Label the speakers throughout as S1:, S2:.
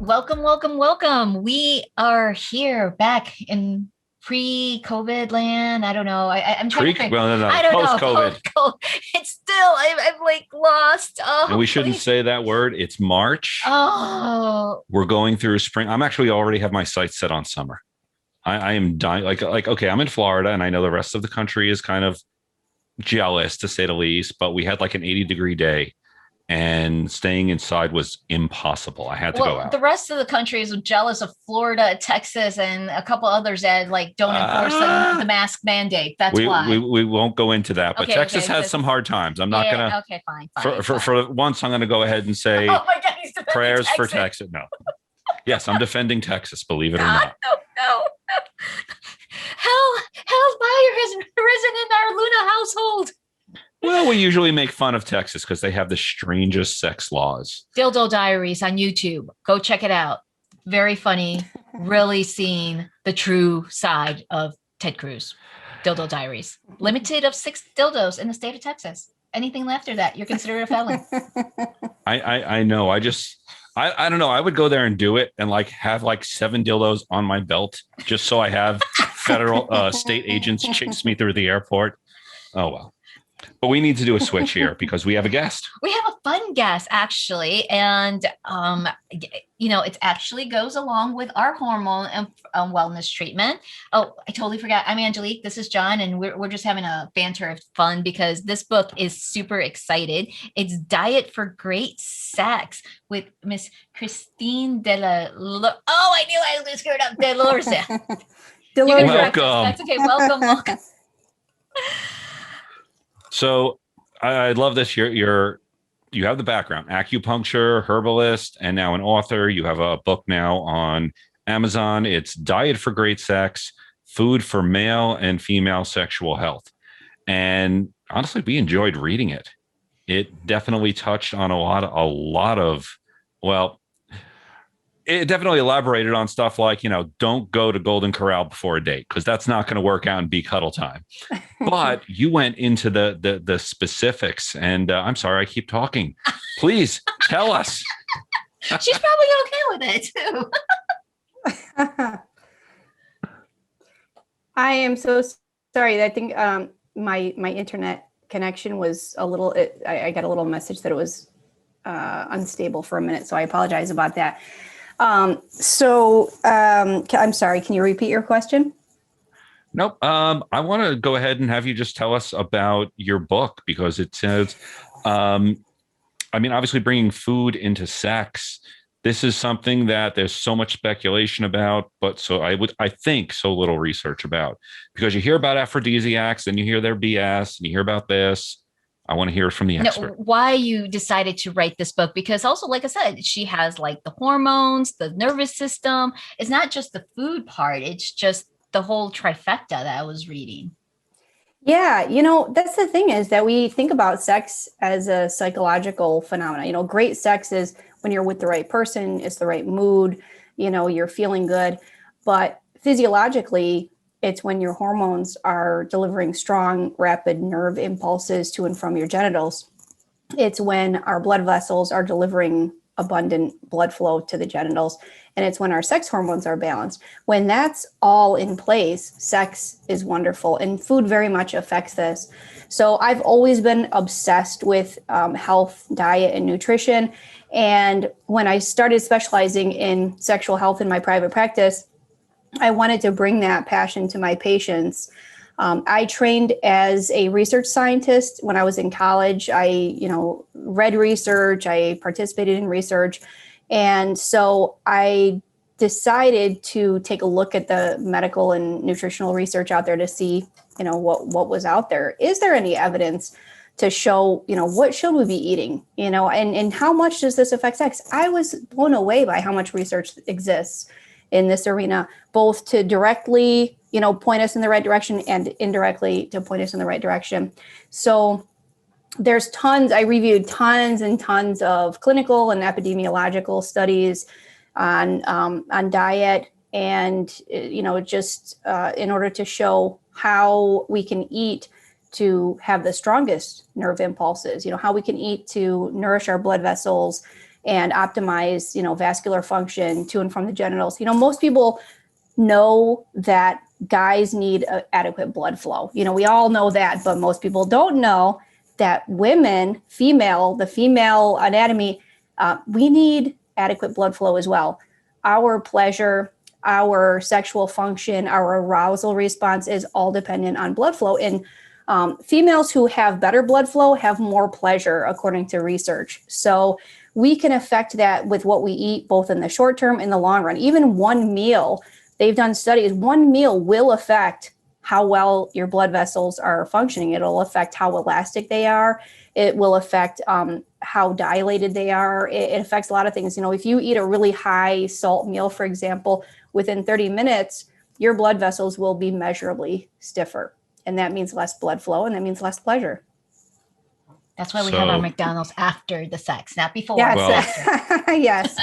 S1: Welcome, welcome, welcome. We are here back in pre-COVID land. I don't know. I'm trying to think.
S2: Well, no,
S1: I don't know.
S2: post-COVID.
S1: Post-COVID. It's still, I'm like lost.
S2: And
S1: Oh,
S2: we shouldn't
S1: please.
S2: say that word. It's March.
S1: Oh,
S2: We're going through spring. I'm actually already have my sights set on summer. I am dying. Okay, I'm in Florida, and I know the rest of the country is kind of jealous, to say the least. But we had like an 80-degree day, and staying inside was impossible. I had to go
S1: well, the
S2: out.
S1: rest of the country is jealous of Florida, Texas, and a couple others that like don't enforce the
S2: Uh,
S1: mask mandate. That's
S2: we
S1: why.
S2: won't go into that. But
S1: Okay,
S2: Texas
S1: okay.
S2: has some hard times. I'm not gonna
S1: Yeah, okay, fine,
S2: for
S1: fine,
S2: for
S1: fine.
S2: for once. I'm gonna go ahead and say
S1: Oh my God, he's defending
S2: prayers for
S1: Texas.
S2: Texas. No, yes, I'm defending Texas. Believe it or
S1: God,
S2: not.
S1: no, no. Hell's fire has risen in our Luna household.
S2: Well, we usually make fun of Texas because they have the strangest sex laws.
S1: Dildo Diaries on YouTube. Go check it out. Very funny. Really seeing the true side of Ted Cruz. Dildo Diaries. Limited of 6 dildos in the state of Texas. Anything after that, you're considered a felon.
S2: I know. I don't know. I would go there and do it and like have like 7 dildos on my belt just so I have federal state agents chase me through the airport. Oh well. But we need to do a switch here because we have a guest.
S1: We have a fun guest actually, and it actually goes along with our hormone and wellness treatment. Oh, I totally forgot. I'm Angelique. This is John, and we're just having a banter of fun because this book is super excited. It's Diet for Great Sex with Miss Christine Delozier. Oh, I knew I was going to screw it up. Delozier.
S2: Welcome.
S1: That's okay. Welcome.
S2: So I love this. You have the background, acupuncture, herbalist, and now an author. You have a book now on Amazon. It's Diet for Great Sex, Food for Male and Female Sexual Health. And honestly, we enjoyed reading it. It definitely touched on a lot of, well, it definitely elaborated on stuff like, don't go to Golden Corral before a date because that's not going to work out and be cuddle time. But you went into the specifics, and I'm sorry, I keep talking. Please tell us.
S1: She's probably okay with it too.
S3: I am so sorry. I think my internet connection was a little. I got a little message that it was unstable for a minute, so I apologize about that. I'm sorry. Can you repeat your question?
S2: Nope. I want to go ahead and have you just tell us about your book because it says, obviously bringing food into sex. This is something that there's so much speculation about, but I think so little research about because you hear about aphrodisiacs and you hear their BS and you hear about this. I want to hear from the expert.
S1: Why you decided to write this book? Because also, like I said, she has like the hormones, the nervous system. It's not just the food part. It's just the whole trifecta that I was reading.
S3: Yeah, that's the thing is that we think about sex as a psychological phenomenon. Great sex is when you're with the right person, it's the right mood, you're feeling good. But physiologically, it's when your hormones are delivering strong, rapid nerve impulses to and from your genitals. It's when our blood vessels are delivering abundant blood flow to the genitals. And it's when our sex hormones are balanced. When that's all in place, sex is wonderful. And food very much affects this. So I've always been obsessed with health, diet, and nutrition. And when I started specializing in sexual health in my private practice, I wanted to bring that passion to my patients. I trained as a research scientist when I was in college. I, read research, I participated in research. And so I decided to take a look at the medical and nutritional research out there to see, what was out there. Is there any evidence to show, what should we be eating, and how much does this affect sex? I was blown away by how much research exists in this arena, both to directly, point us in the right direction and indirectly to point us in the right direction. So there's I reviewed tons and tons of clinical and epidemiological studies on diet and, just in order to show how we can eat to have the strongest nerve impulses, how we can eat to nourish our blood vessels and optimize, vascular function to and from the genitals. Most people know that guys need adequate blood flow. We all know that, but most people don't know that women, the female anatomy, we need adequate blood flow as well. Our pleasure, our sexual function, our arousal response is all dependent on blood flow. And females who have better blood flow have more pleasure, according to research. So we can affect that with what we eat, both in the short term and the long run. Even one meal, they've done studies, one meal will affect how well your blood vessels are functioning. It'll affect how elastic they are. It will affect how dilated they are. It affects a lot of things. If you eat a really high salt meal, for example, within 30 minutes, your blood vessels will be measurably stiffer. And that means less blood flow, and that means less pleasure.
S1: That's why we have our McDonald's after the sex, not before.
S3: Yes. Well, yes.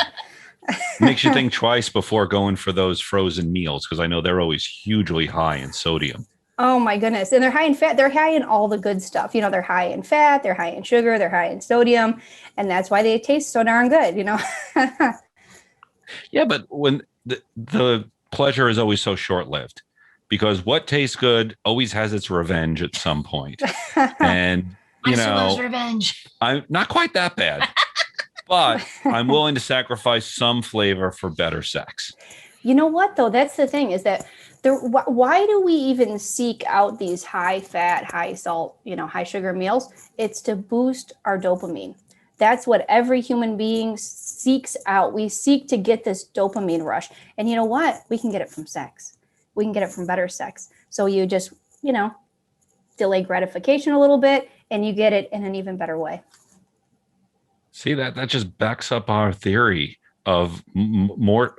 S2: Makes you think twice before going for those frozen meals, because I know they're always hugely high in sodium.
S3: Oh my goodness. And they're high in fat. They're high in all the good stuff. They're high in fat, they're high in sugar, they're high in sodium. And that's why they taste so darn good,
S2: Yeah, but when the pleasure is always so short-lived, because what tastes good always has its revenge at some point. And
S1: revenge.
S2: I'm not quite that bad. But I'm willing to sacrifice some flavor for better sex.
S3: You know what, though? That's the thing, is that why do we even seek out these high fat, high salt, high sugar meals? It's to boost our dopamine. That's what every human being seeks out. We seek to get this dopamine rush. And you know what? We can get it from sex. We can get it from better sex. So you just, delay gratification a little bit, and you get it in an even better way.
S2: See, that just backs up our theory of more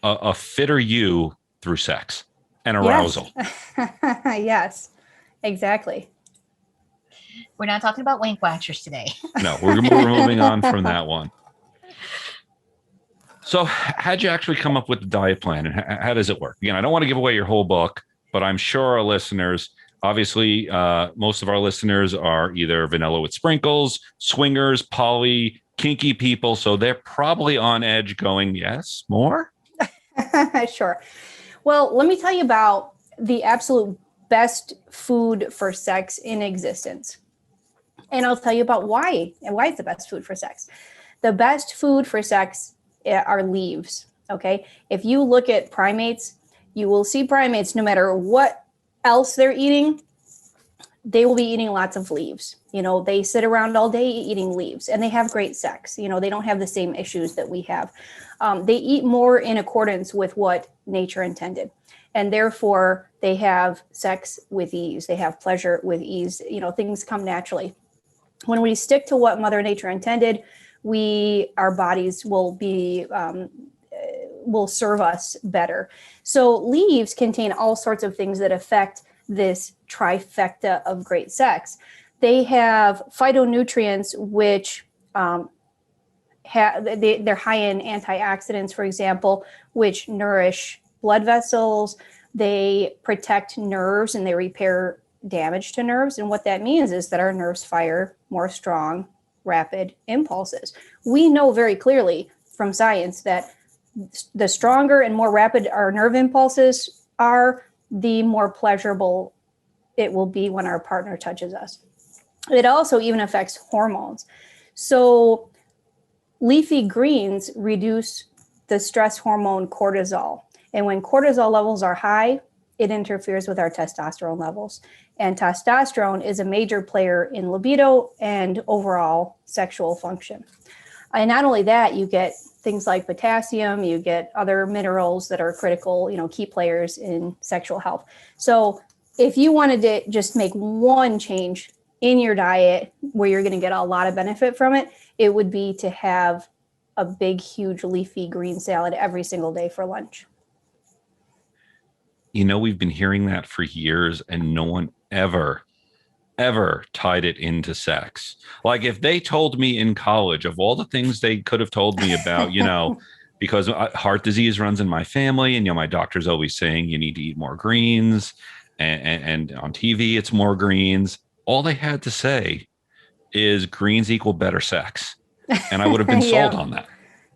S2: a fitter you through sex and arousal.
S3: Yes, yes, exactly.
S1: We're not talking about Wank Watchers today.
S2: No, we're moving on from that one. So how'd you actually come up with the diet plan, and how does it work? Again, I don't want to give away your whole book, but I'm sure our listeners, obviously, most of our listeners are either vanilla with sprinkles, swingers, poly, kinky people. So they're probably on edge going, yes, more?
S3: Sure. Well, let me tell you about the absolute best food for sex in existence. And I'll tell you about why it's the best food for sex. The best food for sex are leaves. Okay. If you look at primates, you will see primates, no matter what else they're eating, they will be eating lots of leaves. They sit around all day eating leaves, and they have great sex. They don't have the same issues that we have. They eat more in accordance with what nature intended. And therefore they have sex with ease. They have pleasure with ease. Things come naturally. When we stick to what Mother Nature intended, our bodies will serve us better. So leaves contain all sorts of things that affect this trifecta of great sex. They have phytonutrients, which they're high in antioxidants, for example, which nourish blood vessels. They protect nerves, and they repair damage to nerves. And what that means is that our nerves fire more strong, rapid impulses. We know very clearly from science that the stronger and more rapid our nerve impulses are, the more pleasurable it will be when our partner touches us. It also even affects hormones. So leafy greens reduce the stress hormone cortisol. And when cortisol levels are high, it interferes with our testosterone levels. And testosterone is a major player in libido and overall sexual function. And not only that, you get things like potassium, you get other minerals that are critical, key players in sexual health. So if you wanted to just make one change in your diet where you're going to get a lot of benefit from it, it would be to have a big, huge leafy green salad every single day for lunch.
S2: We've been hearing that for years, and no one ever tied it into sex. Like, if they told me in college of all the things they could have told me about, because heart disease runs in my family, and my doctor's always saying you need to eat more greens, and on TV it's more greens. All they had to say is greens equal better sex. and I would have been
S3: Yeah.
S2: sold on that.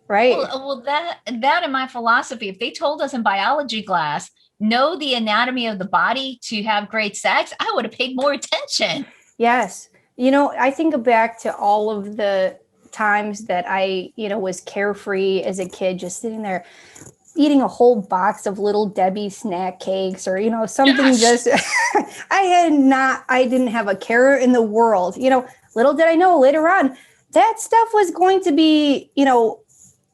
S3: Right.
S1: Well, that in my philosophy, if they told us in biology class, know the anatomy of the body to have great sex, I would have paid more attention.
S3: Yes. I think back to all of the times that I, was carefree as a kid, just sitting there eating a whole box of Little Debbie snack cakes or, something
S2: Yes.
S3: just, I didn't have a care in the world. Little did I know later on that stuff was going to be,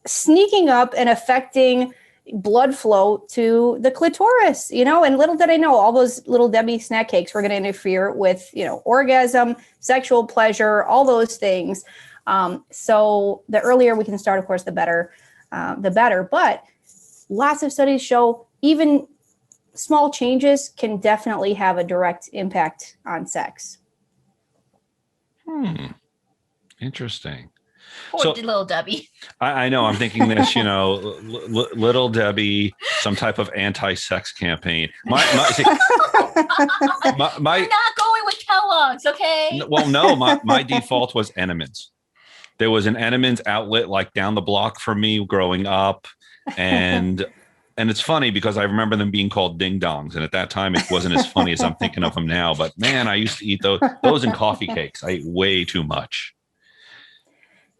S3: sneaking up and affecting blood flow to the clitoris, and little did I know all those Little Debbie snack cakes were going to interfere with, orgasm, sexual pleasure, all those things. So the earlier we can start, of course, the better. But lots of studies show even small changes can definitely have a direct impact on sex.
S2: Interesting.
S1: Poor little Debbie.
S2: I know. I'm thinking this, Little Debbie, some type of anti-sex campaign.
S1: We're not going with Kellogg's, okay?
S2: Well, no, my default was Entenmann's. There was an Entenmann's outlet like down the block from me growing up, and it's funny because I remember them being called ding dongs, and at that time it wasn't as funny as I'm thinking of them now. But man, I used to eat those and coffee cakes. I ate way too much.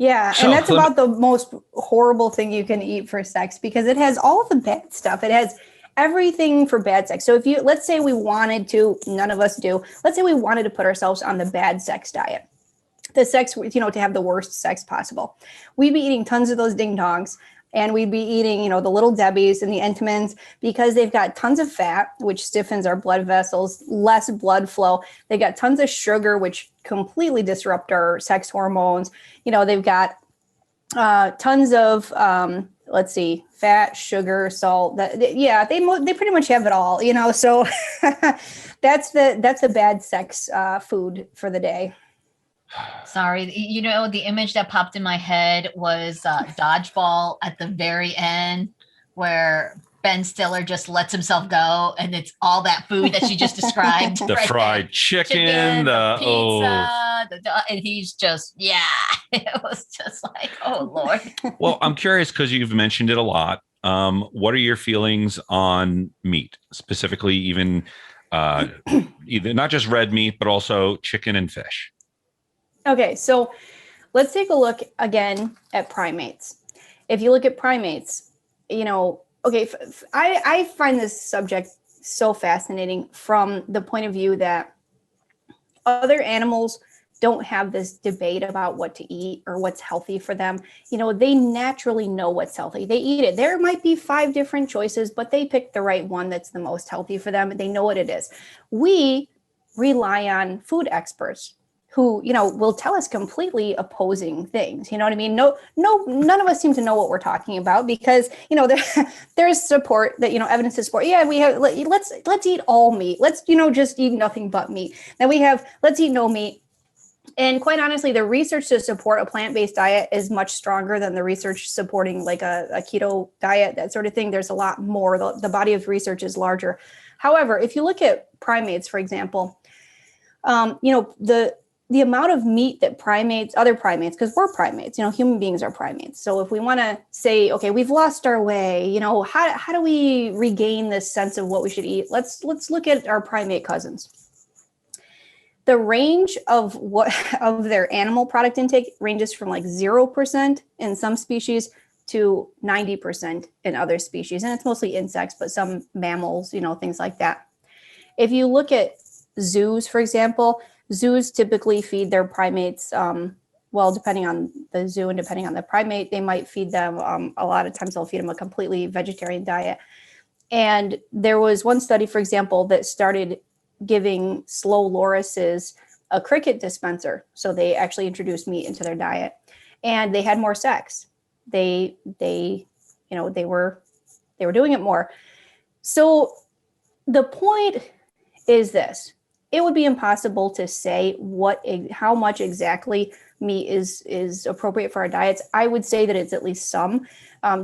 S3: Yeah, and that's about the most horrible thing you can eat for sex because it has all of the bad stuff. It has everything for bad sex. So let's say we wanted to, none of us do, let's say we wanted to put ourselves on the bad sex diet, the sex, to have the worst sex possible. We'd be eating tons of those ding dongs. And we'd be eating, the Little Debbies and the Entenmann's because they've got tons of fat, which stiffens our blood vessels, less blood flow. They've got tons of sugar, which completely disrupt our sex hormones. They've got tons of, fat, sugar, salt. They pretty much have it all, So that's the bad sex food for the day.
S1: Sorry, the image that popped in my head was Dodgeball at the very end where Ben Stiller just lets himself go and it's all that food that you just described.
S2: The fried chicken,
S1: the pizza, and he's just, it was just like, oh, Lord.
S2: Well, I'm curious because you've mentioned it a lot. What are your feelings on meat, specifically even either not just red meat, but also chicken and fish?
S3: Okay, so let's take a look again at primates. If you look at primates, I find this subject so fascinating from the point of view that other animals don't have this debate about what to eat or what's healthy for them. They naturally know what's healthy. They eat it. There might be 5 different choices, but they pick the right one that's the most healthy for them. They know what it is. We rely on food experts who, will tell us completely opposing things. You know what I mean? No, none of us seem to know what we're talking about because, there's support that, evidence to support. Yeah, we have, let's eat all meat. Let's, just eat nothing but meat. Then we have, let's eat no meat. And quite honestly, the research to support a plant-based diet is much stronger than the research supporting like a keto diet, that sort of thing. There's a lot more. The body of research is larger. However, if you look at primates, for example, the amount of meat that other primates, because we're primates, human beings are primates. So if we want to say, okay, we've lost our way, how do we regain this sense of what we should eat? Let's look at our primate cousins. The range of their animal product intake ranges from like 0% in some species to 90% in other species. And it's mostly insects, but some mammals, things like that. If you look at zoos, for example, zoos typically feed their primates, depending on the zoo and depending on the primate, they might feed them, a lot of times they'll feed them a completely vegetarian diet. And there was one study, for example, that started giving slow lorises a cricket dispenser. So they actually introduced meat into their diet and they had more sex. They were doing it more. So the point is this: it would be impossible to say how much exactly meat is appropriate for our diets. I would say that it's at least some,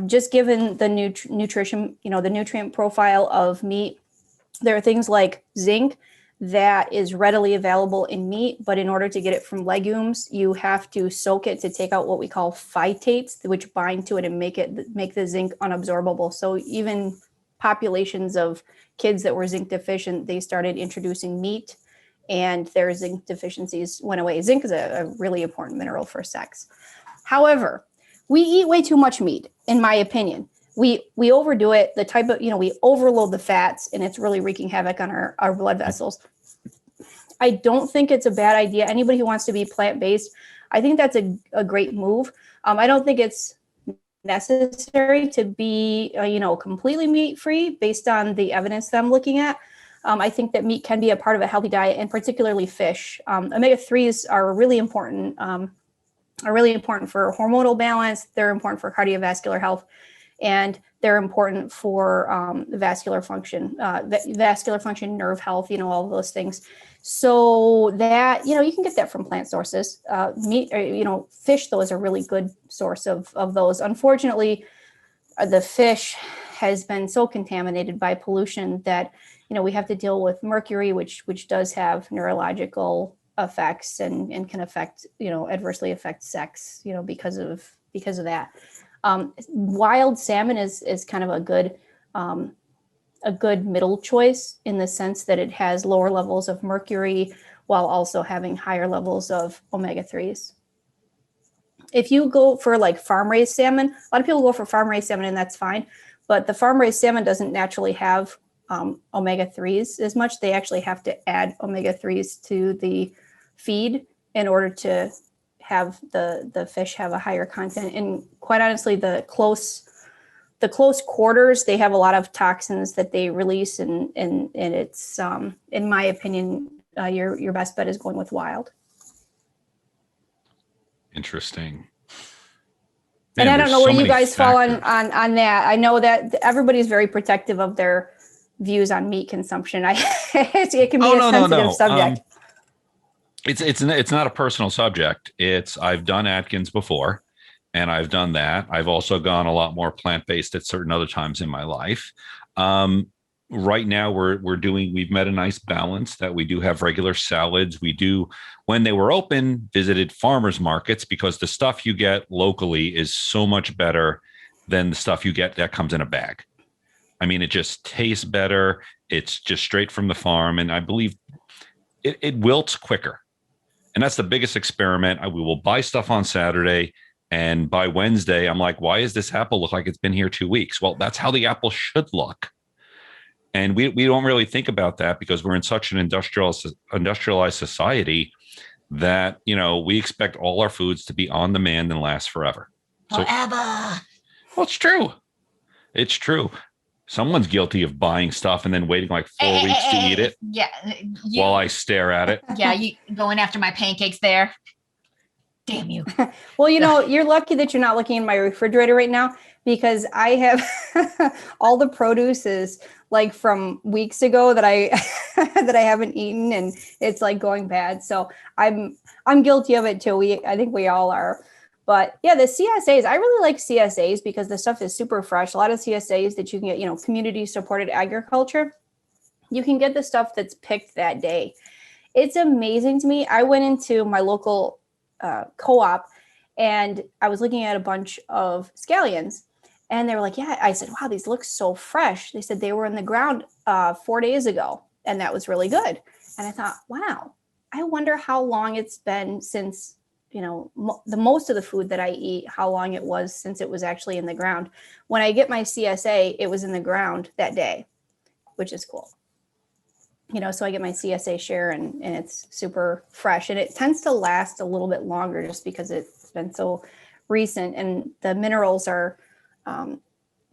S3: just given the nutrition, the nutrient profile of meat. There are things like zinc that is readily available in meat, but in order to get it from legumes, you have to soak it to take out what we call phytates, which bind to it and make the zinc unabsorbable. So even populations of kids that were zinc deficient, they started introducing meat, and their zinc deficiencies went away. Zinc is a really important mineral for sex. However, we eat way too much meat, in my opinion. We overdo it. The type of, we overload the fats, and it's really wreaking havoc on our blood vessels. I don't think it's a bad idea. Anybody who wants to be plant-based, I think that's a great move. I don't think it's necessary to be, completely meat-free based on the evidence that I'm looking at. I think that meat can be a part of a healthy diet, and particularly fish. Omega-3s are really important for hormonal balance. They're important for cardiovascular health, and they're important for vascular function, nerve health, all of those things. So that, you can get that from plant sources. Meat, fish, though, is a really good source of those. Unfortunately, the fish has been so contaminated by pollution that, we have to deal with mercury, which does have neurological effects and can affect, adversely affect sex, because of that. Wild salmon is kind of a good middle choice, in the sense that it has lower levels of mercury while also having higher levels of omega-3s. If you go for like farm-raised salmon, a lot of people go for farm-raised salmon, and that's fine, but the farm-raised salmon doesn't naturally have omega-3s as much. They actually have to add omega-3s to the feed in order to have the fish have a higher content. And quite honestly, the close quarters, they have a lot of toxins that they release, and it's in my opinion, your best bet is going with wild.
S2: Interesting.
S3: Man, and I don't know where you guys fall on that. I know that everybody's very protective of their views on meat consumption. It can be a sensitive subject.
S2: It's not a personal subject. I've done Atkins before, and I've done that. I've also gone a lot more plant-based at certain other times in my life. Right now we've met a nice balance that we do have regular salads. We do, when they were open, visited farmers markets, because the stuff you get locally is so much better than the stuff you get that comes in a bag. I mean, it just tastes better. It's just straight from the farm. And I believe it wilts quicker. And that's the biggest experiment. We will buy stuff on Saturday, and by Wednesday, I'm like, why does this apple look like it's been here 2 weeks? Well, that's how the apple should look. And we don't really think about that, because we're in such an industrialized society that, we expect all our foods to be on demand and last forever.
S1: Forever.
S2: Well, it's true. It's true. Someone's guilty of buying stuff and then waiting like 4 weeks to eat it.
S1: Yeah.
S2: While I stare at it.
S1: Yeah, you going after my pancakes there. Damn you.
S3: Well, you're lucky that you're not looking in my refrigerator right now, because I have all the produce is like from weeks ago that I haven't eaten, and it's like going bad. So I'm guilty of it too. I think we all are. But yeah, the CSAs, I really like CSAs because the stuff is super fresh. A lot of CSAs that you can get, community supported agriculture, you can get the stuff that's picked that day. It's amazing to me. I went into my local co-op, and I was looking at a bunch of scallions, and they were like, yeah, I said, wow, these look so fresh. They said they were in the ground 4 days ago, and that was really good. And I thought, wow, I wonder how long it's been since, the most of the food that I eat, how long it was since it was actually in the ground. When I get my CSA, it was in the ground that day, which is cool. So I get my CSA share, and it's super fresh, and it tends to last a little bit longer just because it's been so recent, and the minerals are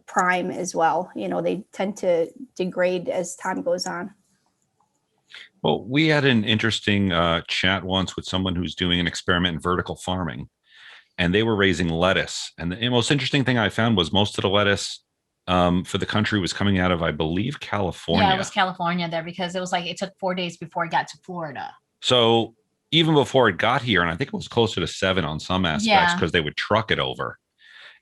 S3: prime as well. They tend to degrade as time goes on.
S2: Well, we had an interesting chat once with someone who's doing an experiment in vertical farming, and they were raising lettuce. And the most interesting thing I found was most of the lettuce for the country was coming out of, I believe, California.
S1: Yeah, it was California there, because it was like it took 4 days before it got to Florida.
S2: So even before it got here, and I think it was closer to 7 on some aspects because they would truck it over,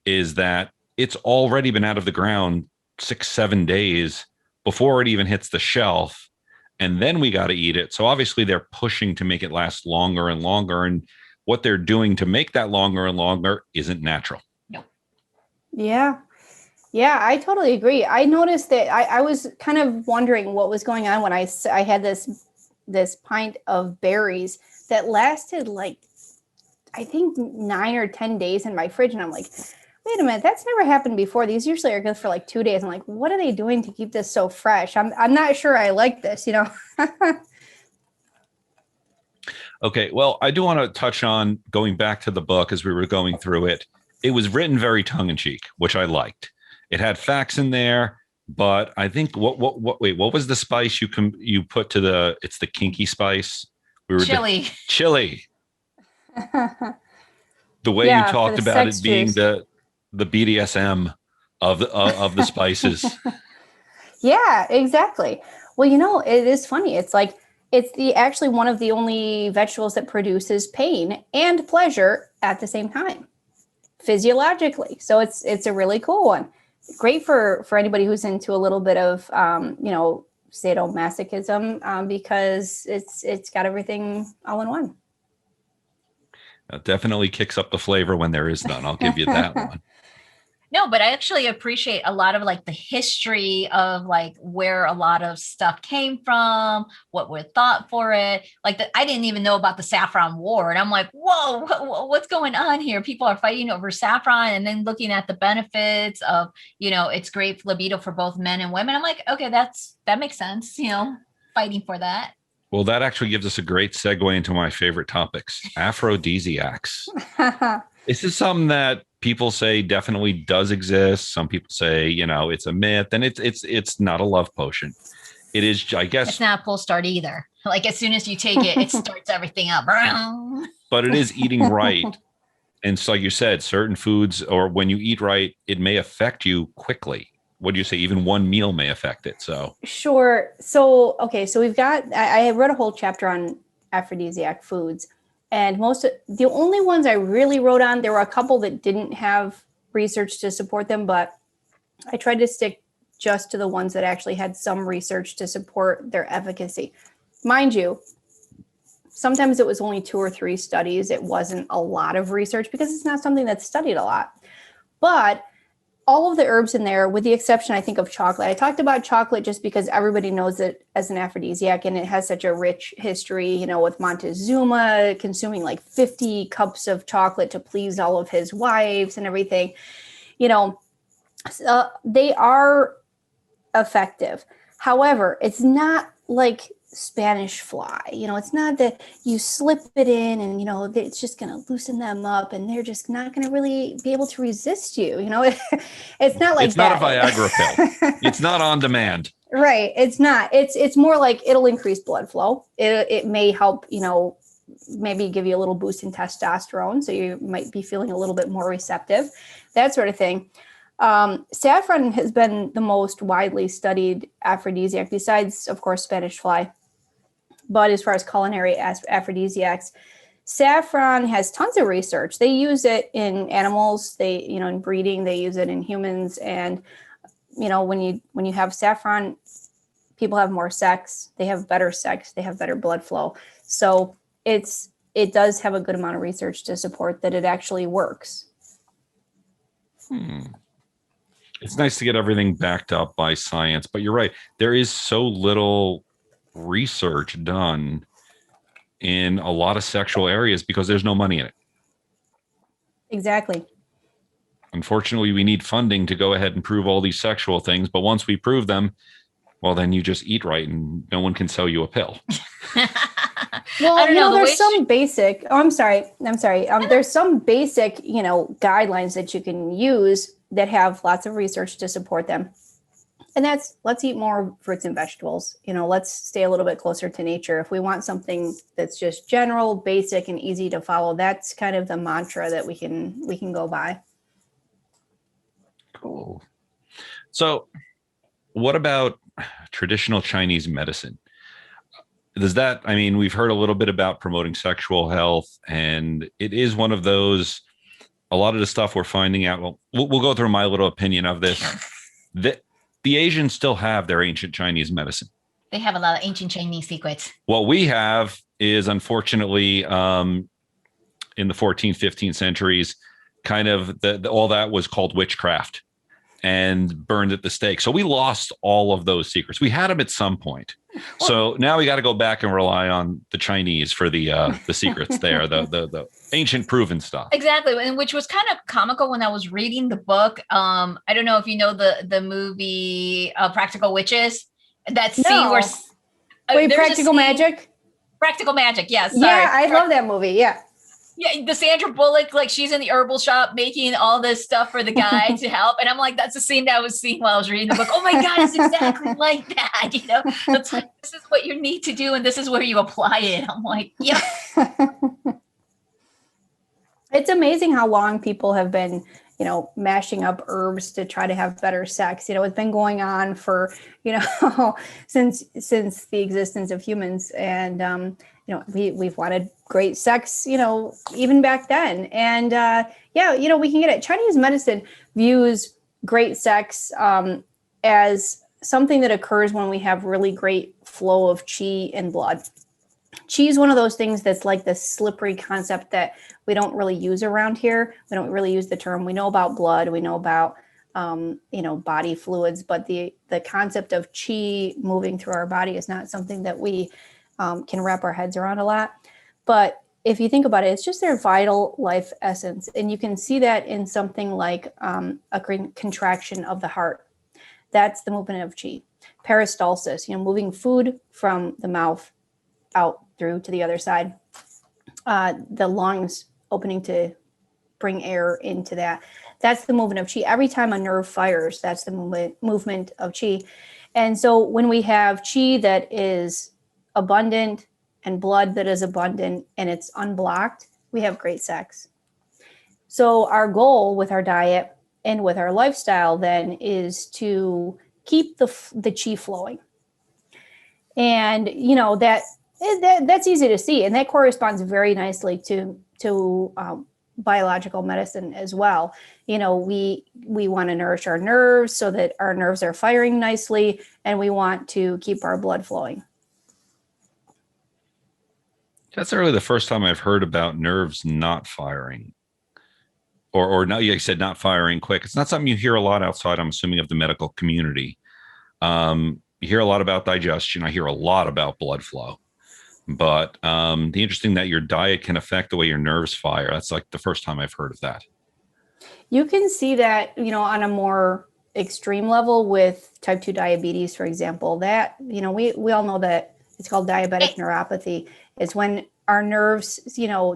S2: is that it's already been out of the ground 6-7 days before it even hits the shelf. and then we got to eat it. So obviously they're pushing to make it last longer and longer. And what they're doing to make that longer and longer isn't natural.
S1: Nope.
S3: Yeah. Yeah, I totally agree. I noticed that I was kind of wondering what was going on when I had this pint of berries that lasted like, I think 9 or 10 days in my fridge. And I'm like, wait a minute, that's never happened before. These usually are good for like 2 days. I'm like, what are they doing to keep this so fresh? I'm not sure I like this, you know?
S2: Okay, well, I do want to touch on going back to the book as we were going through it. It was written very tongue-in-cheek, which I liked. It had facts in there, but I think what was the spice you put to the, it's the kinky spice?
S1: Chili.
S2: Chili. The way you talked about it being
S3: juice.
S2: the BDSM of the spices.
S3: Yeah, exactly. Well, you know, it is funny. It's like, it's actually one of the only vegetables that produces pain and pleasure at the same time, physiologically. So it's a really cool one. Great for anybody who's into a little bit of, sadomasochism, because it's got everything all in one.
S2: It definitely kicks up the flavor when there is none. I'll give you that one.
S1: No, but I actually appreciate a lot of like the history of like where a lot of stuff came from, what were thought for it. Like I didn't even know about the saffron war. And I'm like, whoa, what's going on here? People are fighting over saffron, and then looking at the benefits of, it's great libido for both men and women. I'm like, okay, that makes sense, fighting for that.
S2: Well, that actually gives us a great segue into my favorite topics, aphrodisiacs. This is something that people say definitely does exist. Some people say, it's a myth, and it's not a love potion. It is, I guess.
S1: It's not a full start either. Like as soon as you take it, it starts everything up.
S2: But it is eating right. And so like you said, certain foods, or when you eat right, it may affect you quickly. What do you say? Even one meal may affect it. So
S3: sure. So, okay. So we've got, I wrote a whole chapter on aphrodisiac foods. And the only ones I really wrote on, there were a couple that didn't have research to support them, but I tried to stick just to the ones that actually had some research to support their efficacy. Mind you, sometimes it was only 2 or 3 studies. It wasn't a lot of research because it's not something that's studied a lot. But all of the herbs in there, with the exception, I think, of chocolate. I talked about chocolate just because everybody knows it as an aphrodisiac, and it has such a rich history, with Montezuma consuming like 50 cups of chocolate to please all of his wives and everything. They are effective. However, it's not like Spanish fly. It's not that you slip it in and, it's just going to loosen them up and they're just not going to really be able to resist you. It's not like that.
S2: It's not a Viagra pill. It's not on demand.
S3: Right. It's not. It's more like it'll increase blood flow. It may help, maybe give you a little boost in testosterone. So you might be feeling a little bit more receptive, that sort of thing. Saffron has been the most widely studied aphrodisiac besides, of course, Spanish fly. But as far as culinary aphrodisiacs, saffron has tons of research. They use it in animals. In breeding, they use it in humans. And, when you have saffron, people have more sex. They have better sex. They have better blood flow. So it does have a good amount of research to support that it actually works.
S2: It's nice to get everything backed up by science, but you're right. There is so little research done in a lot of sexual areas because there's no money in it.
S3: Exactly.
S2: Unfortunately, we need funding to go ahead and prove all these sexual things. But once we prove them, well, then you just eat right and no one can sell you a pill.
S3: Well, there's some basic, I'm sorry. There's some basic, guidelines that you can use that have lots of research to support them. And that's, let's eat more fruits and vegetables. Let's stay a little bit closer to nature. If we want something that's just general, basic, and easy to follow, that's kind of the mantra that we can go by.
S2: Cool. So what about traditional Chinese medicine? We've heard a little bit about promoting sexual health, and it is one of those, a lot of the stuff we're finding out, we'll go through my little opinion of this. The Asians still have their ancient Chinese medicine.
S1: They have a lot of ancient Chinese secrets.
S2: What we have is, unfortunately, in the 14th, 15th centuries, kind of all that was called witchcraft and burned at the stake. So we lost all of those secrets. We had them at some point. So now we got to go back and rely on the Chinese for the secrets there, the ancient proven stuff.
S1: Exactly, and which was kind of comical when I was reading the book. I don't know if you know the movie Practical Witches. That scene where
S3: wait, Practical Magic.
S1: Practical Magic, yes.
S3: Yeah, I love that movie. Yeah.
S1: Yeah, the Sandra Bullock, like she's in the herbal shop making all this stuff for the guy to help. And I'm like, that's the scene that I was seeing while I was reading the book. Oh my God, it's exactly like that. You know, that's like, this is what you need to do. And this is where you apply it. I'm like, yeah.
S3: It's amazing how long people have been, you know, mashing up herbs to try to have better sex. You know, it's been going on for, you know, since the existence of humans. And, you know, we've wanted great sex, you know, even back then. And yeah, you know, we can get it. Chinese medicine views great sex as something that occurs when we have really great flow of qi in blood. Qi is one of those things that's like this slippery concept that we don't really use around here. We don't really use the term. We know about blood. We know about, you know, body fluids, but the concept of qi moving through our body is not something that we can wrap our heads around a lot. But if you think about it, it's just their vital life essence. And you can see that in something like a contraction of the heart. That's the movement of qi. Peristalsis, you know, moving food from the mouth out through to the other side. The lungs opening to bring air into that. That's the movement of qi. Every time a nerve fires, that's the movement of qi. And so when we have qi that is abundant and blood that is abundant and it's unblocked, we have great sex. So our goal with our diet and with our lifestyle then is to keep the qi flowing. And, you know, that's easy to see. And that corresponds very nicely to biological medicine as well. You know, we want to nourish our nerves so that our nerves are firing nicely, and we want to keep our blood flowing.
S2: That's really the first time I've heard about nerves not firing, or not. You said not firing quick. It's not something you hear a lot outside, I'm assuming, of the medical community. You hear a lot about digestion. I hear a lot about blood flow, but the interesting that your diet can affect the way your nerves fire. That's like the first time I've heard of that.
S3: You can see that, you know, on a more extreme level with type 2 diabetes, for example. That, you know, we all know that it's called diabetic neuropathy. It's when our nerves, you know,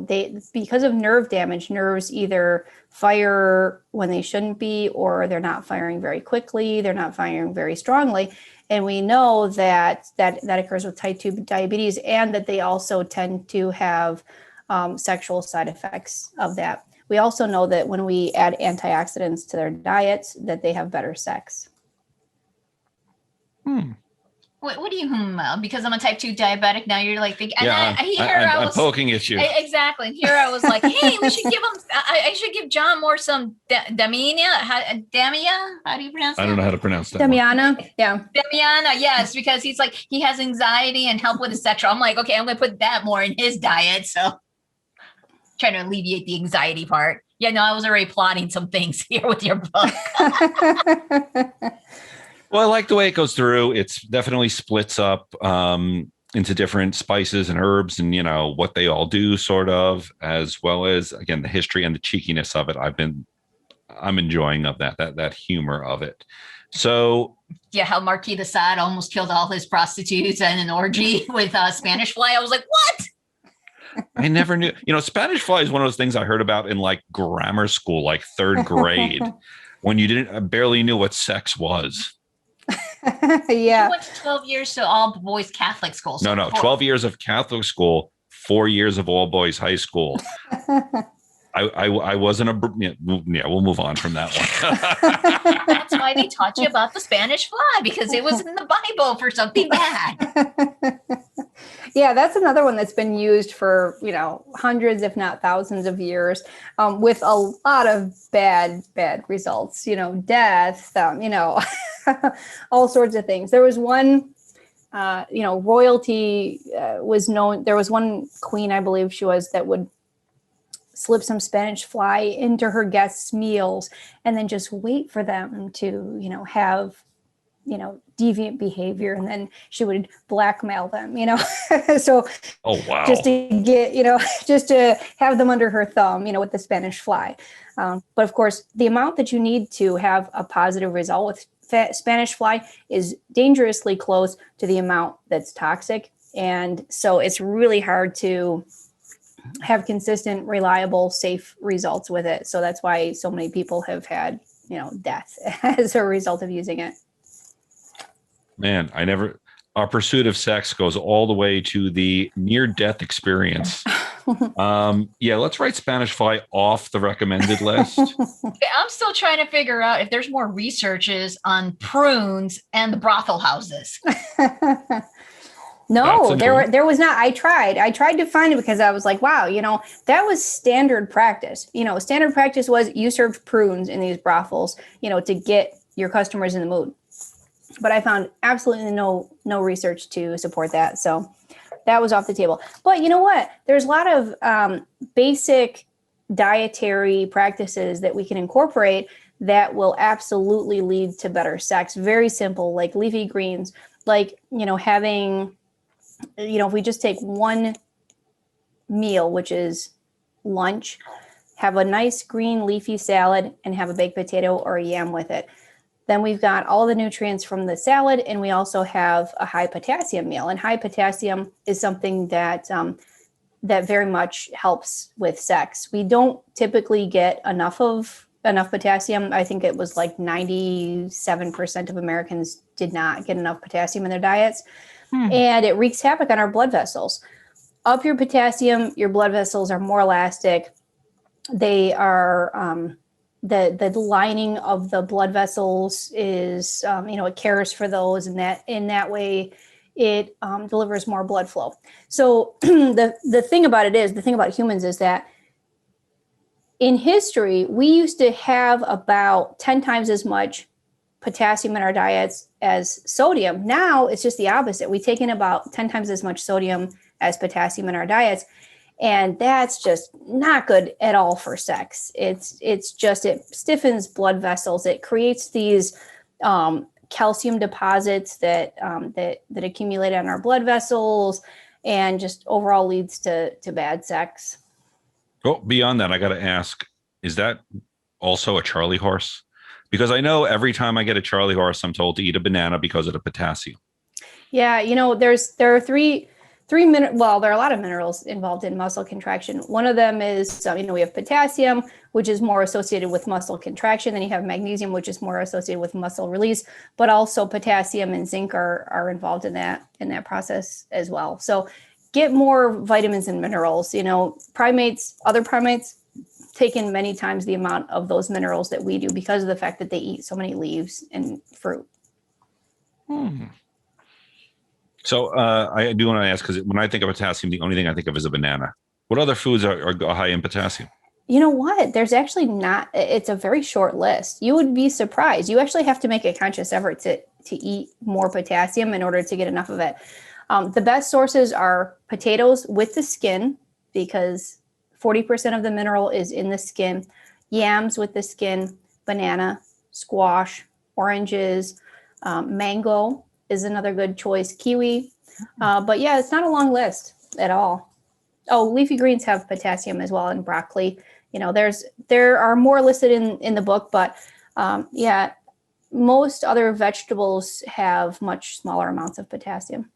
S3: because of nerve damage, nerves either fire when they shouldn't be, or they're not firing very quickly, they're not firing very strongly. And we know that occurs with type 2 diabetes, and that they also tend to have sexual side effects of that. We also know that when we add antioxidants to their diets, that they have better sex.
S1: What do you because I'm a type 2 diabetic now? You're like thinking,
S2: yeah, I'm poking at you.
S1: Exactly. And here I was like, hey, we should give him. I should give John more some Damia. How do you pronounce that?
S2: I don't know how to pronounce that.
S3: Damiana. Yeah.
S1: Damiana. Yes, because he's like he has anxiety and help with his sexual. I'm like, okay, I'm gonna put that more in his diet. So trying to alleviate the anxiety part. Yeah, no, I was already plotting some things here with your book.
S2: Well, I like the way it goes through. It's definitely splits up into different spices and herbs and, you know, what they all do sort of, as well as, again, the history and the cheekiness of it. I'm enjoying of that humor of it. So
S1: yeah, how Marquis de Sade almost killed all his prostitutes in an orgy with Spanish fly. I was like, what?
S2: I never knew. You know, Spanish fly is one of those things I heard about in like grammar school, like third grade, when you barely knew what sex was.
S3: Yeah.
S1: You went to 12 years to all boys Catholic school.
S2: So no, 12 years of Catholic school, 4 years of all boys high school. I wasn't yeah, we'll move on from that one.
S1: That's why they taught you about the Spanish fly, because it was in the Bible for something bad.
S3: Yeah, that's another one that's been used for, you know, hundreds, if not thousands of years, with a lot of bad results, you know, death, you know, all sorts of things. There was one royalty was known. There was one queen, I believe she was, that would slip some Spanish fly into her guests' meals and then just wait for them to, have, deviant behavior. And then she would blackmail them, so
S2: Oh, wow.
S3: just to get, just to have them under her thumb, with the Spanish fly. But of course, the amount that you need to have a positive result with Spanish fly is dangerously close to the amount that's toxic. And so it's really hard to have consistent, reliable, safe results with it. So that's why so many people have had, death as a result of using it.
S2: Man, our pursuit of sex goes all the way to the near-death experience. Let's write Spanish fly off the recommended list.
S1: I'm still trying to figure out if there's more researches on prunes and the brothel houses.
S3: No, there was not. I tried to find it because I was like, wow, that was standard practice. Standard practice was you served prunes in these brothels, to get your customers in the mood. But I found absolutely no research to support that. So that was off the table. But you know what? There's a lot of basic dietary practices that we can incorporate that will absolutely lead to better sex. Very simple, like leafy greens, like, having, if we just take one meal, which is lunch, have a nice green leafy salad and have a baked potato or a yam with it. Then we've got all the nutrients from the salad, and we also have a high potassium meal. And high potassium is something that that very much helps with sex. We don't typically get enough potassium. I think it was like 97% of Americans did not get enough potassium in their diets. And it wreaks havoc on our blood vessels. Up your potassium, your blood vessels are more elastic. They are the lining of the blood vessels is, it cares for those, and that in that way it delivers more blood flow. So the thing about humans is that in history, we used to have about 10 times as much potassium in our diets as sodium. Now it's just the opposite. We take in about 10 times as much sodium as potassium in our diets. And that's just not good at all for sex. It stiffens blood vessels. It creates these calcium deposits that accumulate on our blood vessels, and just overall leads to bad sex.
S2: Well, beyond that, I got to ask, is that also a Charlie horse? Because I know every time I get a Charlie horse, I'm told to eat a banana because of the potassium.
S3: Yeah, there are three well, there are a lot of minerals involved in muscle contraction. One of them is, we have potassium, which is more associated with muscle contraction. Then you have magnesium, which is more associated with muscle release, but also potassium and zinc are involved in that process as well. So get more vitamins and minerals. Other primates take in many times the amount of those minerals that we do because of the fact that they eat so many leaves and fruit.
S2: So I do want to ask, because when I think of potassium, the only thing I think of is a banana. What other foods are high in potassium?
S3: You know what? There's actually not. It's a very short list. You would be surprised. You actually have to make a conscious effort to eat more potassium in order to get enough of it. The best sources are potatoes with the skin, because 40% of the mineral is in the skin, yams with the skin, banana, squash, oranges, mango is another good choice, kiwi. But yeah, it's not a long list at all. Oh, leafy greens have potassium as well, and broccoli. There are more listed in the book, but most other vegetables have much smaller amounts of potassium.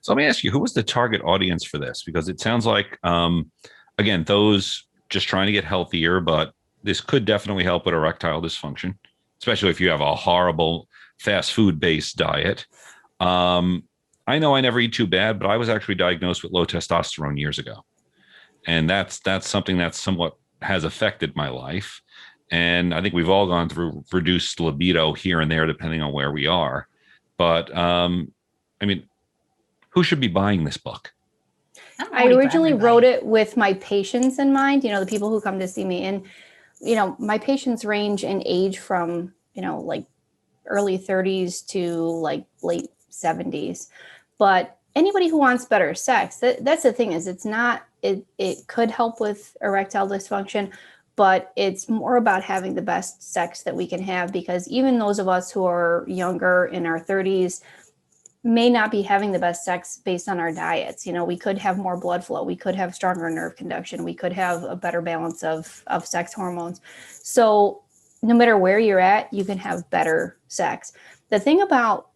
S2: So let me ask you, who was the target audience for this? Because it sounds like, again, those just trying to get healthier, but this could definitely help with erectile dysfunction, especially if you have a horrible fast food based diet. I know I never eat too bad, but I was actually diagnosed with low testosterone years ago. And that's something that somewhat has affected my life. And I think we've all gone through reduced libido here and there, depending on where we are. But who should be buying this book?
S3: I originally wrote it with my patients in mind, the people who come to see me. And, my patients range in age from, like early 30s to like late 70s. But anybody who wants better sex, that's the thing, is it could help with erectile dysfunction, but it's more about having the best sex that we can have, because even those of us who are younger, in our 30s, may not be having the best sex based on our diets. We could have more blood flow. We could have stronger nerve conduction. We could have a better balance of sex hormones. So no matter where you're at, you can have better sex. The thing about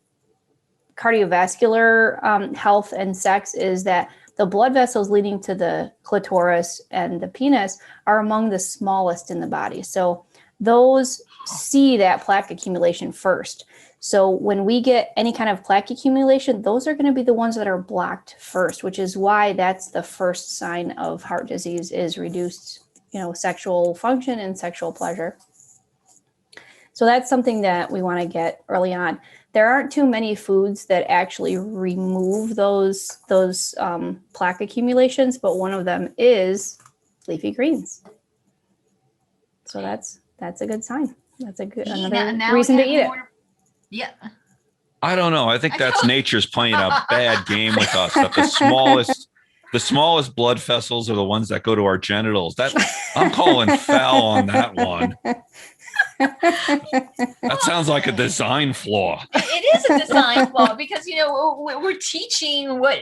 S3: cardiovascular health and sex is that the blood vessels leading to the clitoris and the penis are among the smallest in the body. So those see that plaque accumulation first. So when we get any kind of plaque accumulation, those are going to be the ones that are blocked first, which is why that's the first sign of heart disease, is reduced, sexual function and sexual pleasure. So that's something that we want to get early on. There aren't too many foods that actually remove those plaque accumulations, but one of them is leafy greens. So that's a good sign. That's another reason to eat it.
S1: Yeah.
S2: I don't know. I think that's nature's playing a bad game with us. That the smallest blood vessels are the ones that go to our genitals. That I'm calling foul on that one. That sounds like a design flaw.
S1: It is a design flaw, because we're teaching what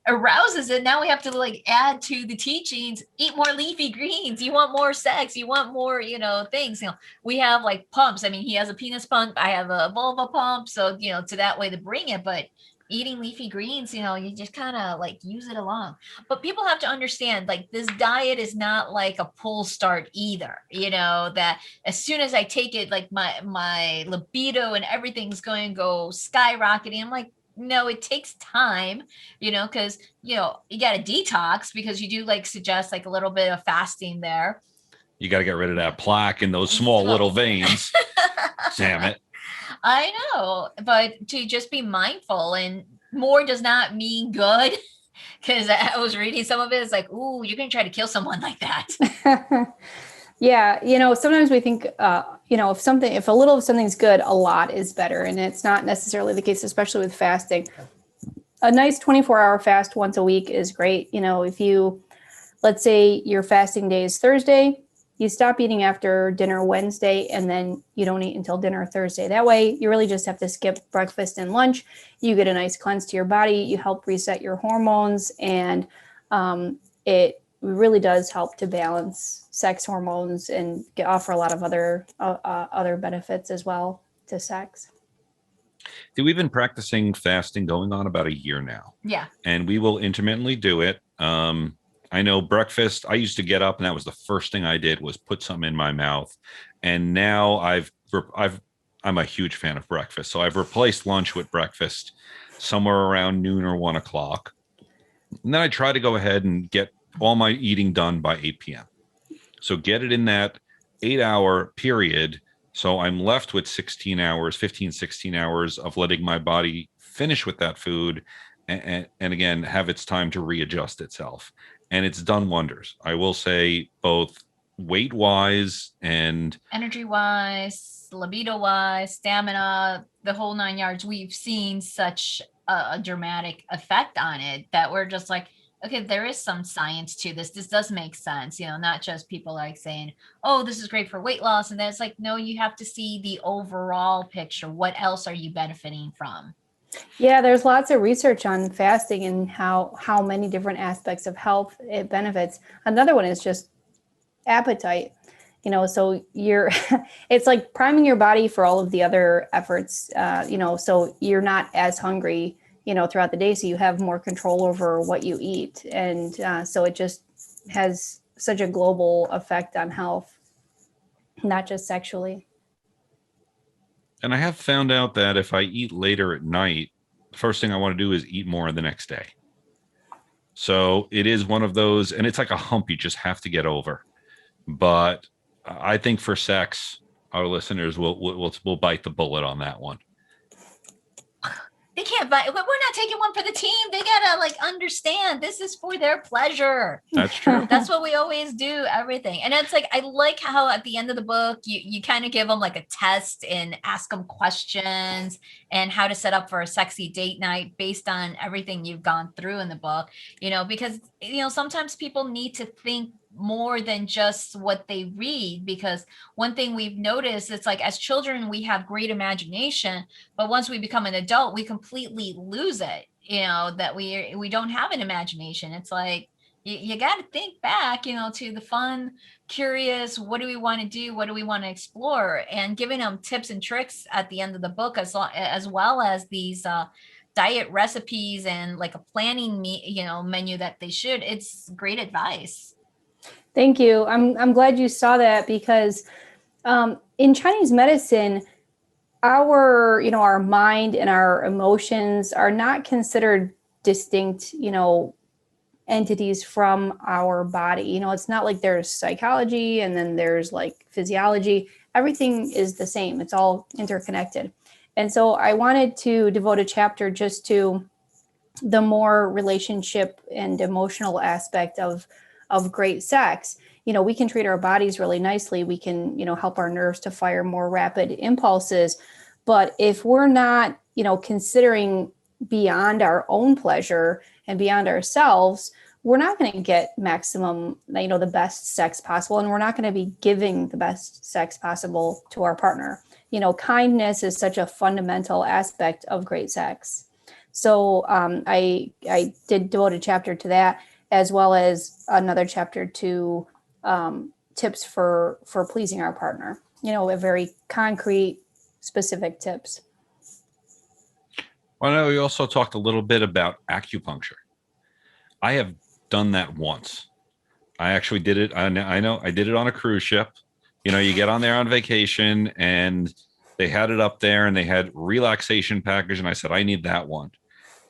S1: arouses it. Now we have to add to the teachings. Eat more leafy greens. You want more sex. You want more things. We have pumps. I mean, he has a penis pump. I have a vulva pump. So to that way to bring it, but eating leafy greens, you just kind of use it along. But people have to understand, this diet is not like a pull start either, that as soon as I take it, my libido and everything's going to go skyrocketing. I'm like, no, it takes time, because, you got to detox, because you do suggest a little bit of fasting there.
S2: You got to get rid of that plaque in those small little veins. Damn it.
S1: I know, but to just be mindful, and more does not mean good, because I was reading some of it. It's ooh, you're going to try to kill someone like that.
S3: Yeah. Sometimes we think, if a little of something's good, a lot is better. And it's not necessarily the case, especially with fasting. A nice 24-hour fast once a week is great. Let's say your fasting day is Thursday, you stop eating after dinner Wednesday, and then you don't eat until dinner Thursday. That way, you really just have to skip breakfast and lunch. You get a nice cleanse to your body. You help reset your hormones, and it really does help to balance sex hormones and offer a lot of other benefits as well to sex.
S2: We've been practicing fasting going on about a year now.
S1: Yeah. And
S2: we will intermittently do it. I know breakfast, I used to get up and that was the first thing I did was put something in my mouth. And now I'm a huge fan of breakfast. So I've replaced lunch with breakfast somewhere around noon or 1 o'clock. And then I try to go ahead and get all my eating done by 8 p.m. So get it in that 8-hour period. So I'm left with 16 hours of letting my body finish with that food and again, have its time to readjust itself. And it's done wonders. I will say, both weight wise and
S1: energy wise, libido wise, stamina, the whole 9 yards. We've seen such a dramatic effect on it that we're just okay, there is some science to this. This does make sense, not just people saying, oh, this is great for weight loss. And then it's no, you have to see the overall picture. What else are you benefiting from?
S3: Yeah, there's lots of research on fasting and how many different aspects of health it benefits. Another one is just appetite. So it's like priming your body for all of the other efforts, so you're not as hungry, throughout the day. So you have more control over what you eat. And so it just has such a global effect on health, not just sexually.
S2: And I have found out that if I eat later at night, the first thing I want to do is eat more the next day. So it is one of those, and it's like a hump you just have to get over. But I think for sex, our listeners will bite the bullet on that one.
S1: They can't buy. We're not taking one for the team. They gotta like understand this is for their pleasure.
S2: That's true.
S1: That's what we always do. Everything, and it's like I like how at the end of the book you kind of give them like a test and ask them questions and how to set up for a sexy date night based on everything you've gone through in the book. Because sometimes people need to think more than just what they read, because one thing we've noticed, it's like as children we have great imagination, but once we become an adult we completely lose it, that we don't have an imagination. It's like you got to think back, to the fun, curious, what do we want to do, what do we want to explore, and giving them tips and tricks at the end of the book, as well as these diet recipes and like a planning menu that they should. It's great advice.
S3: Thank you. I'm glad you saw that, because in Chinese medicine, our mind and our emotions are not considered distinct, entities from our body. It's not like there's psychology and then there's like physiology. Everything is the same. It's all interconnected. And so I wanted to devote a chapter just to the more relationship and emotional aspect of great sex. We can treat our bodies really nicely. We can, help our nerves to fire more rapid impulses. But if we're not, considering beyond our own pleasure and beyond ourselves, we're not going to get maximum, the best sex possible. And we're not going to be giving the best sex possible to our partner. Kindness is such a fundamental aspect of great sex. So I did devote a chapter to that, as well as another chapter to tips for pleasing our partner, a very concrete, specific tips.
S2: Well, I know we also talked a little bit about acupuncture. I have done that once. I actually did it. I know I did it on a cruise ship. You get on there on vacation and they had it up there and they had relaxation package. And I said, I need that one.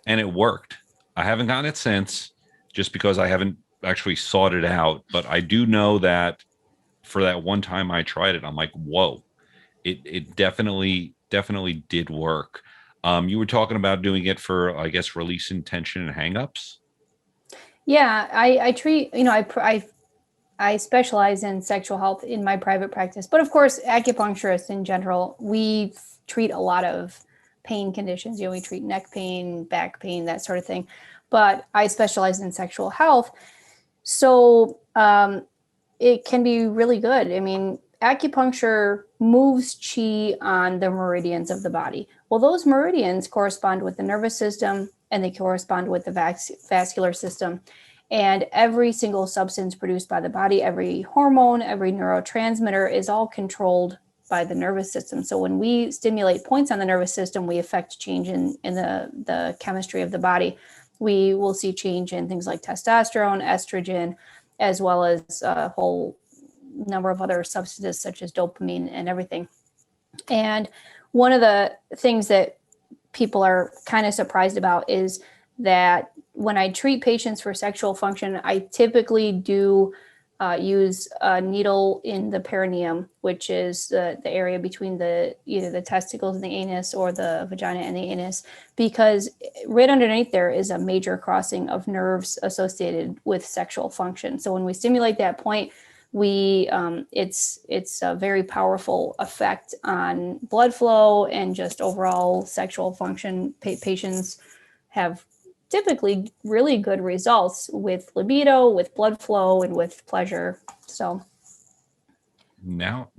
S2: And it worked. I haven't gotten it since, just because I haven't actually sought it out. But I do know that for that one time I tried it, I'm like, whoa, it definitely did work. You were talking about doing it for, I guess, releasing tension and hangups.
S3: Yeah, I treat, I specialize in sexual health in my private practice, but of course, acupuncturists in general, we treat a lot of pain conditions. We treat neck pain, back pain, that sort of thing. But I specialize in sexual health. So it can be really good. I mean, acupuncture moves chi on the meridians of the body. Well, those meridians correspond with the nervous system and they correspond with the vascular system. And every single substance produced by the body, every hormone, every neurotransmitter is all controlled by the nervous system. So when we stimulate points on the nervous system, we affect change in the chemistry of the body. We will see change in things like testosterone, estrogen, as well as a whole number of other substances such as dopamine and everything. And one of the things that people are kind of surprised about is that when I treat patients for sexual function, I typically do use a needle in the perineum, which is the area between either the testicles and the anus or the vagina and the anus, because right underneath there is a major crossing of nerves associated with sexual function. So when we stimulate that point, it's a very powerful effect on blood flow and just overall sexual function. Patients have typically really good results with libido, with blood flow, and with pleasure. So
S2: now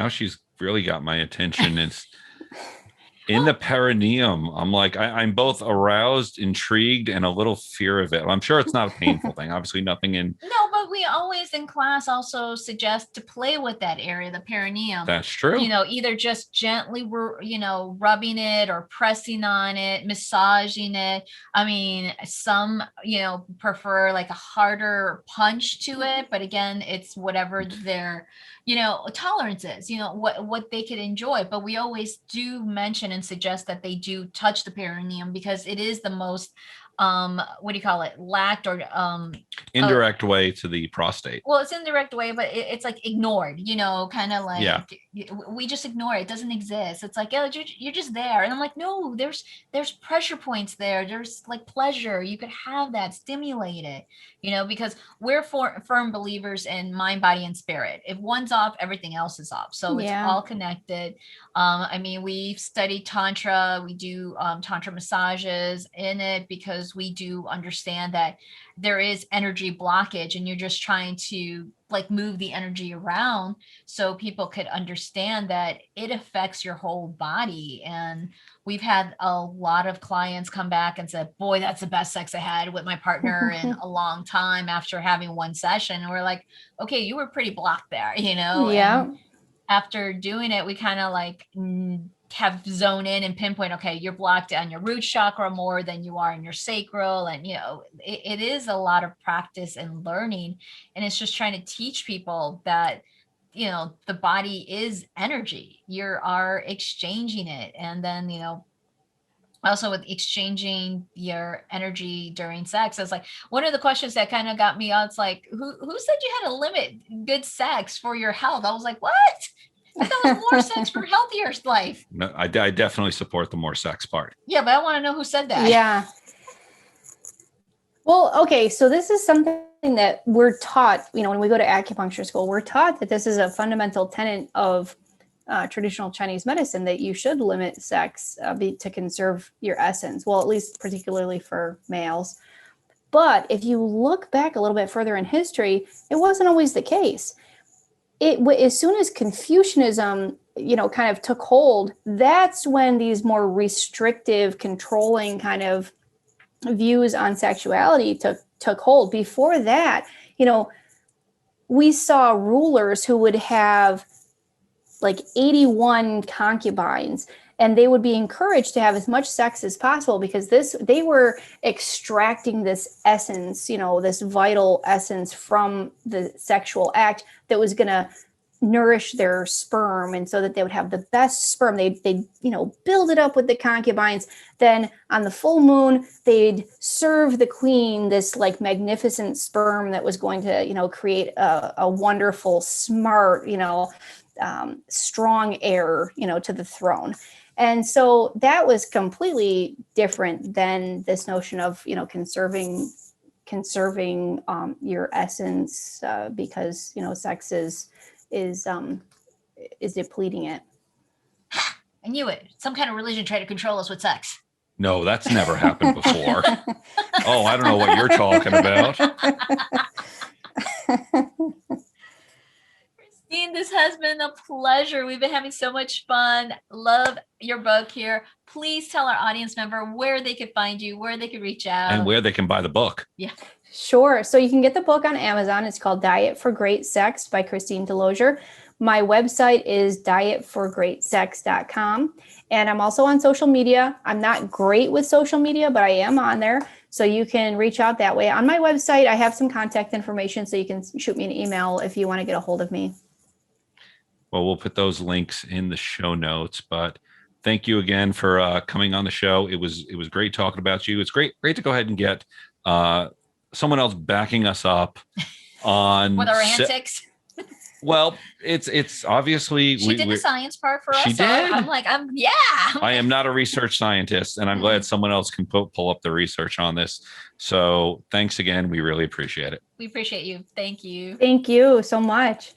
S2: she's really got my attention. It's in the perineum. I'm like, I'm both aroused, intrigued, and a little fear of it. I'm sure it's not a painful thing. Obviously nothing in.
S1: No, but we always in class also suggest to play with that area, the perineum.
S2: That's true.
S1: Either just gently, rubbing it or pressing on it, massaging it. I mean, some, prefer like a harder punch to it, but again, it's whatever their, tolerances, what they could enjoy. But we always do mention and suggest that they do touch the perineum, because it is the most what do you call it, lacked or
S2: indirect way to the prostate.
S1: Well, it's indirect way, but it's like ignored, kind of like, we just ignore it. It doesn't exist. It's like, oh, you're just there. And I'm like, no, there's pressure points there. There's like pleasure. You could have that, stimulate it, because we're firm believers in mind, body, and spirit. If one's off, everything else is off. So it's all connected. I mean, we've studied Tantra. We do Tantra massages in it because we do understand that there is energy blockage and you're just trying to like move the energy around so people could understand that it affects your whole body. And we've had a lot of clients come back and said, boy, that's the best sex I had with my partner in a long time after having one session. And we're like, okay, you were pretty blocked there,
S3: Yeah.
S1: And after doing it, we kind of like have zone in and pinpoint, okay, you're blocked on your root chakra more than you are in your sacral. And, it is a lot of practice and learning. And it's just trying to teach people that, the body is energy. You are exchanging it. And then, also with exchanging your energy during sex, it's like one of the questions that kind of got me out. It's like, who said you had to limit good sex for your health? I was like, what? I thought it was more sex for healthier life.
S2: No, I definitely support the more sex part.
S1: Yeah, but I want to know who said that.
S3: Yeah. Well, okay. So this is something that we're taught, when we go to acupuncture school, we're taught that this is a fundamental tenet of traditional Chinese medicine, that you should limit sex to conserve your essence. Well, at least particularly for males. But if you look back a little bit further in history, it wasn't always the case. As soon as Confucianism, kind of took hold, that's when these more restrictive, controlling kind of views on sexuality took hold. Before that, we saw rulers who would have like 81 concubines, and they would be encouraged to have as much sex as possible because they were extracting this essence, this vital essence from the sexual act that was going to nourish their sperm, and so that they would have the best sperm. They'd build it up with the concubines. Then on the full moon, they'd serve the queen this like magnificent sperm that was going to, create a wonderful, smart, strong heir, to the throne. And so that was completely different than this notion of, conserving your essence because, sex is depleting it.
S1: I knew it. Some kind of religion tried to control us with sex.
S2: No, that's never happened before. Oh, I don't know what you're talking about.
S1: Christine, this has been a pleasure. We've been having so much fun. Love your book here. Please tell our audience member where they could find you, where they could reach out.
S2: And where they can buy the book.
S1: Yeah.
S3: Sure. So you can get the book on Amazon. It's called Diet for Great Sex by Christine Delozier. My website is dietforgreatsex.com. And I'm also on social media. I'm not great with social media, but I am on there. So you can reach out that way. On my website, I have some contact information, so you can shoot me an email if you want to get a hold of me.
S2: Well, we'll put those links in the show notes, but thank you again for coming on the show. It was great talking about you. It's great to go ahead and get someone else backing us up on
S1: with our antics.
S2: Well, it's obviously
S1: she did the science part for us.
S2: She did.
S1: I'm like,
S2: I am not a research scientist, and I'm glad someone else can pull up the research on this. So thanks again. We really appreciate it.
S1: We appreciate you. Thank you.
S3: Thank you so much.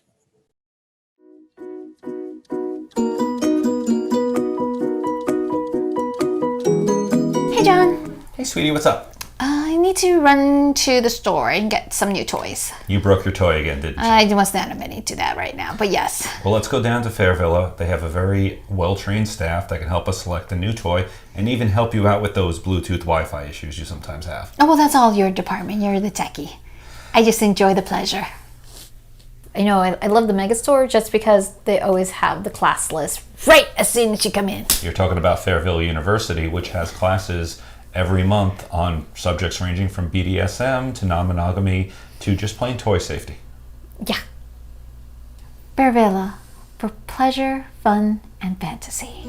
S4: Hey, John.
S5: Hey, sweetie, what's up?
S4: I need to run to the store and get some new toys.
S5: You broke your toy again, didn't you?
S4: I must not admit into that right now, but yes.
S5: Well, let's go down to Fairvilla. They have a very well-trained staff that can help us select a new toy and even help you out with those Bluetooth Wi-Fi issues you sometimes have.
S4: Oh, well, that's all your department. You're the techie. I just enjoy the pleasure. I love the mega store just because they always have the class list right as soon as you come in.
S5: You're talking about Fairvilla University, which has classes every month on subjects ranging from BDSM to non-monogamy to just plain toy safety.
S4: Yeah. Fairvilla, for pleasure, fun, and fantasy.